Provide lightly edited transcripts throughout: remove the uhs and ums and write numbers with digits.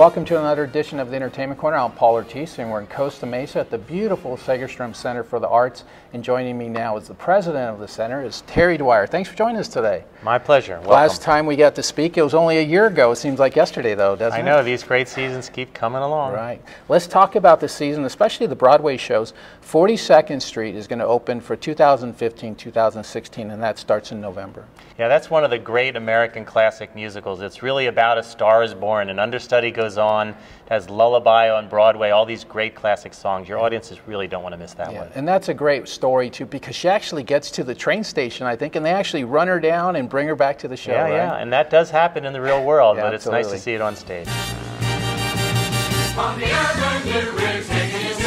Welcome to another edition of the Entertainment Corner. I'm Paul Ortiz, and we're in Costa Mesa at the beautiful Segerstrom Center for the Arts. And joining me now is the president of the center, is Terry Dwyer. Thanks for joining us today. My pleasure. Welcome. Last time we got to speak, it was only a year ago. It seems like yesterday, though, doesn't it? I know, these great seasons keep coming along. Right. Let's talk about the season, especially the Broadway shows. 42nd Street is going to open for 2015-2016, and that starts in November. Yeah, that's one of the great American classic musicals. It's really about A Star is Born. An understudy goes on, it has Lullaby on Broadway, all these great classic songs. Your audiences really don't want to miss that one. And that's a great story, too, because she actually gets to the train station, I think, and they actually run her down and bring her back to the show, Yeah, right? yeah, and that does happen in the real world, Yeah, but absolutely. it's nice to see it on stage. On the urban blue ridge, taking you to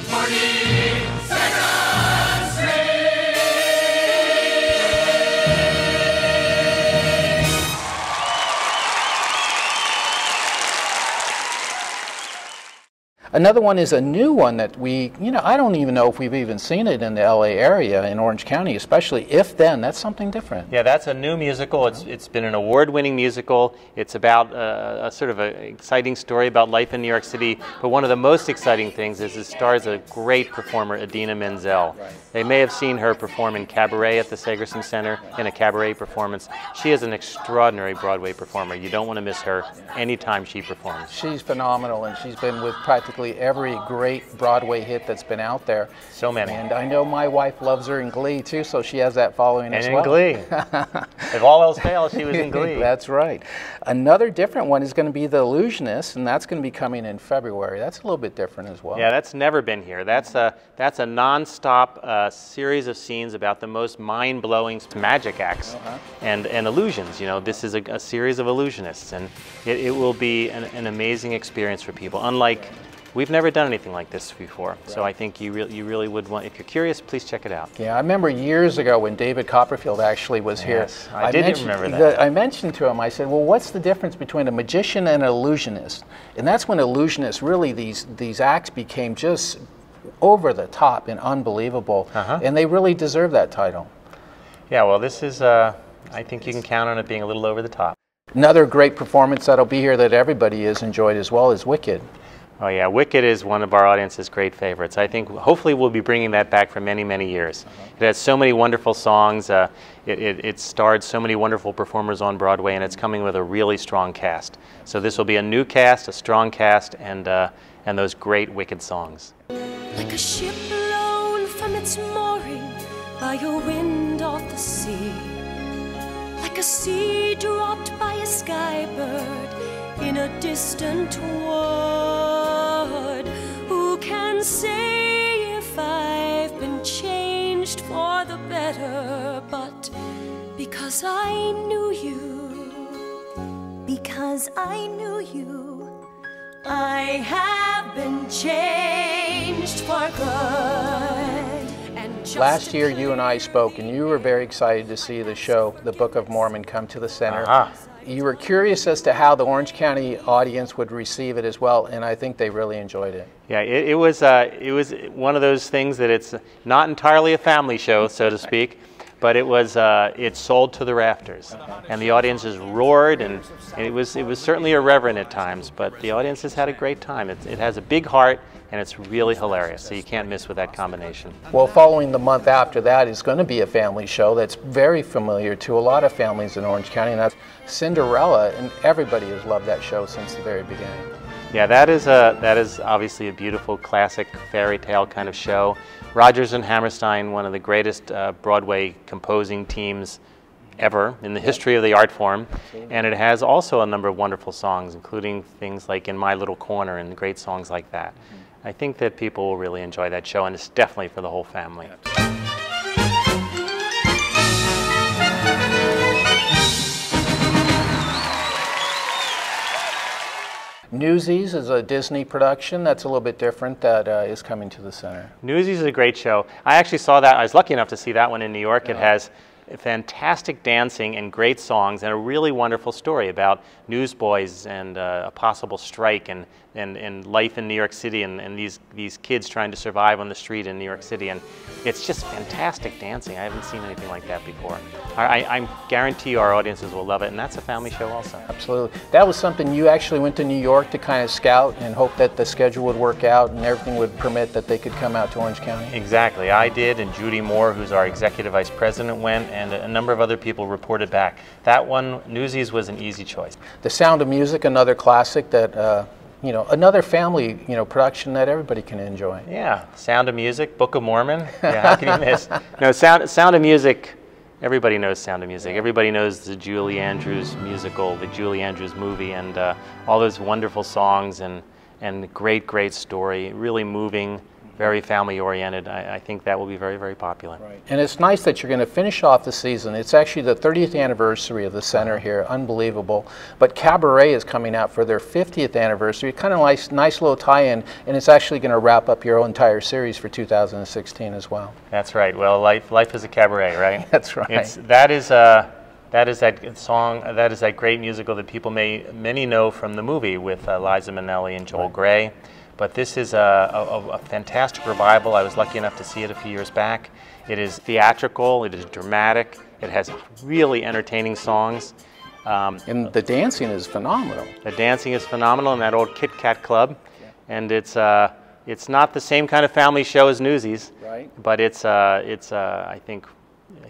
42nd Street. Another one is a new one that I don't even know if we've even seen it in the LA area, in Orange County, especially If Then. That's something different. Yeah, that's a new musical. It's been an award-winning musical. It's about a sort of an exciting story about life in New York City. But one of the most exciting things is it stars a great performer, Idina Menzel. Right. They may have seen her perform in Cabaret at the Segerstrom Center in a cabaret performance. She is an extraordinary Broadway performer. You don't want to miss her anytime she performs. She's phenomenal, and she's been with practically every great Broadway hit that's been out there. So many. And I know my wife loves her in Glee, too, so she has that following as And well. in Glee. If all else fails, she was in Glee. That's right. Another different one is going to be The Illusionist, and that's going to be coming in February. That's a little bit different as well. Yeah, that's never been here. That's a non-stop series of scenes about the most mind-blowing magic acts and illusions. You know, this is a series of illusionists, and it will be an amazing experience for people. Unlike, we've never done anything like this before, right. So I think you really would want, if you're curious, please check it out. Yeah, I remember years ago when David Copperfield actually was here. Yes, I did remember that. I mentioned to him, I said, well, what's the difference between a magician and an illusionist? And that's when illusionists, really, these acts became just over the top and unbelievable, and they really deserve that title. Yeah, well, this is, I think you can count on it being a little over the top. Another great performance that'll be here that everybody has enjoyed as well is Wicked. Oh yeah, Wicked is one of our audience's great favorites. I think hopefully we'll be bringing that back for many, many years. It has so many wonderful songs, it starred so many wonderful performers on Broadway, and it's coming with a really strong cast. So this will be a new cast, a strong cast, and those great Wicked songs. Like a ship blown from its mooring by a wind off the sea, like a seed dropped by a skybird in a distant wood. Who can say if I've been changed for the better? But because I knew you, I have been changed for good. And just Last year you and I spoke, and you were very excited to see the show, The Book of Mormon, come to the center. You were curious as to how the Orange County audience would receive it as well, and I think they really enjoyed it. Yeah, it was one of those things that it's not entirely a family show, so to speak, but it sold to the rafters, and the audiences roared, and it was certainly irreverent at times, but the audiences had a great time. It has a big heart, and it's really hilarious, so you can't miss with that combination. Well, following the month after that is going to be a family show that's very familiar to a lot of families in Orange County, and that's Cinderella, and everybody has loved that show since the very beginning. Yeah, that is obviously a beautiful classic fairy tale kind of show. Rodgers and Hammerstein, one of the greatest Broadway composing teams ever in the history of the art form, and it has also a number of wonderful songs, including things like In My Little Corner and great songs like that. I think that people will really enjoy that show, and it's definitely for the whole family. Newsies is a Disney production that's a little bit different that is coming to the center. Newsies is a great show. I actually saw that. I was lucky enough to see that one in New York. It has fantastic dancing and great songs and a really wonderful story about newsboys and a possible strike and life in New York City and these kids trying to survive on the street in New York City. And it's just fantastic dancing. I haven't seen anything like that before. I guarantee you our audiences will love it, and that's a family show also. Absolutely. That was something you actually went to New York to kind of scout and hope that the schedule would work out and everything would permit that they could come out to Orange County? Exactly. I did, and Judy Moore, who's our executive vice president, went, and a number of other people reported back. That one, Newsies, was an easy choice. The Sound of Music, another classic that, you know, another family, you know, production that everybody can enjoy. Yeah, Sound of Music, Book of Mormon. Yeah, how can you miss? No, Sound of Music. Everybody knows Sound of Music. Everybody knows the Julie Andrews musical, the Julie Andrews movie, and all those wonderful songs and great story. Really moving, very family-oriented. I think that will be very popular. Right. And it's nice that you're going to finish off the season. It's actually the 30th anniversary of the center here. Unbelievable. But Cabaret is coming out for their 50th anniversary. Kind of nice little tie-in, and it's actually going to wrap up your entire series for 2016 as well. That's right. Well, life is a cabaret, right? That's right. That is that song. That is that great musical that many know from the movie with Liza Minnelli and Joel Grey. But this is a fantastic revival. I was lucky enough to see it a few years back. It is theatrical, it is dramatic, it has really entertaining songs. And the dancing is phenomenal. The dancing is phenomenal in that old Kit Kat club. Yeah. And it's not the same kind of family show as Newsies, right? But I think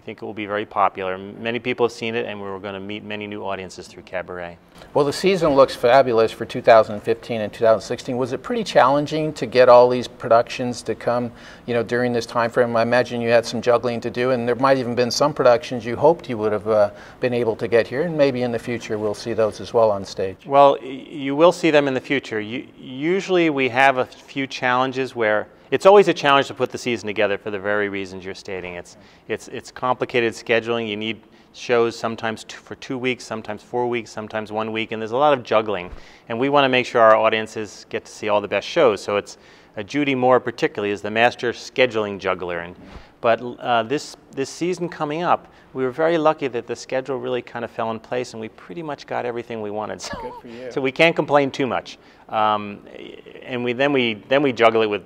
it will be very popular. Many people have seen it, and we're going to meet many new audiences through Cabaret. Well, the season looks fabulous for 2015 and 2016. Was it pretty challenging to get all these productions to come, you know, during this time frame? I imagine you had some juggling to do, and there might even been some productions you hoped you would have been able to get here, and maybe in the future we'll see those as well on stage. Well, you will see them in the future. Usually we have a few challenges where it's always a challenge to put the season together for the very reasons you're stating. It's complicated scheduling. You need shows sometimes for 2 weeks, sometimes 4 weeks, sometimes 1 week, and there's a lot of juggling. And we want to make sure our audiences get to see all the best shows. So it's Judy Moore particularly is the master scheduling juggler. But this season coming up, we were very lucky that the schedule really kind of fell in place, and we pretty much got everything we wanted. So, good for you. So we can't complain too much. And then we juggle it with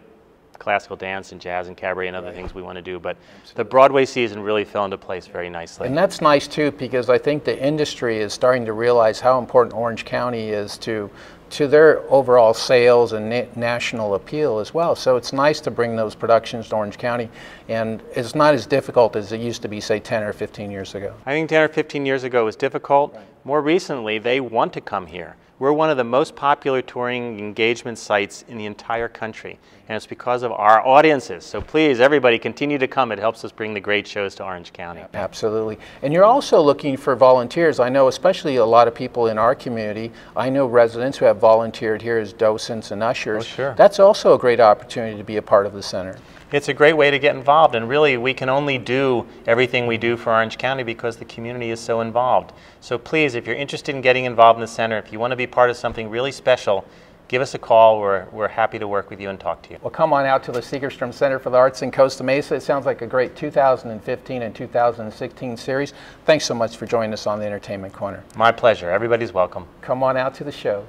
classical dance and jazz and cabaret and other things we want to do. But the Broadway season really fell into place very nicely. And that's nice too, because I think the industry is starting to realize how important Orange County is to their overall sales and national appeal as well. So it's nice to bring those productions to Orange County, and it's not as difficult as it used to be, say, 10 or 15 years ago. I think 10 or 15 years ago was difficult. Right. More recently, they want to come here. We're one of the most popular touring engagement sites in the entire country, and it's because of our audiences. So please, everybody, continue to come. It helps us bring the great shows to Orange County. Absolutely. And you're also looking for volunteers. I know especially a lot of people in our community. I know residents who have volunteered here as docents and ushers. Oh, sure. That's also a great opportunity to be a part of the center. It's a great way to get involved, and really we can only do everything we do for Orange County because the community is so involved. So please, if you're interested in getting involved in the center, if you want to be part of something really special, give us a call. We're happy to work with you and talk to you. Well, come on out to the Segerstrom Center for the Arts in Costa Mesa. It sounds like a great 2015 and 2016 series. Thanks so much for joining us on the Entertainment Corner. My pleasure. Everybody's welcome. Come on out to the shows.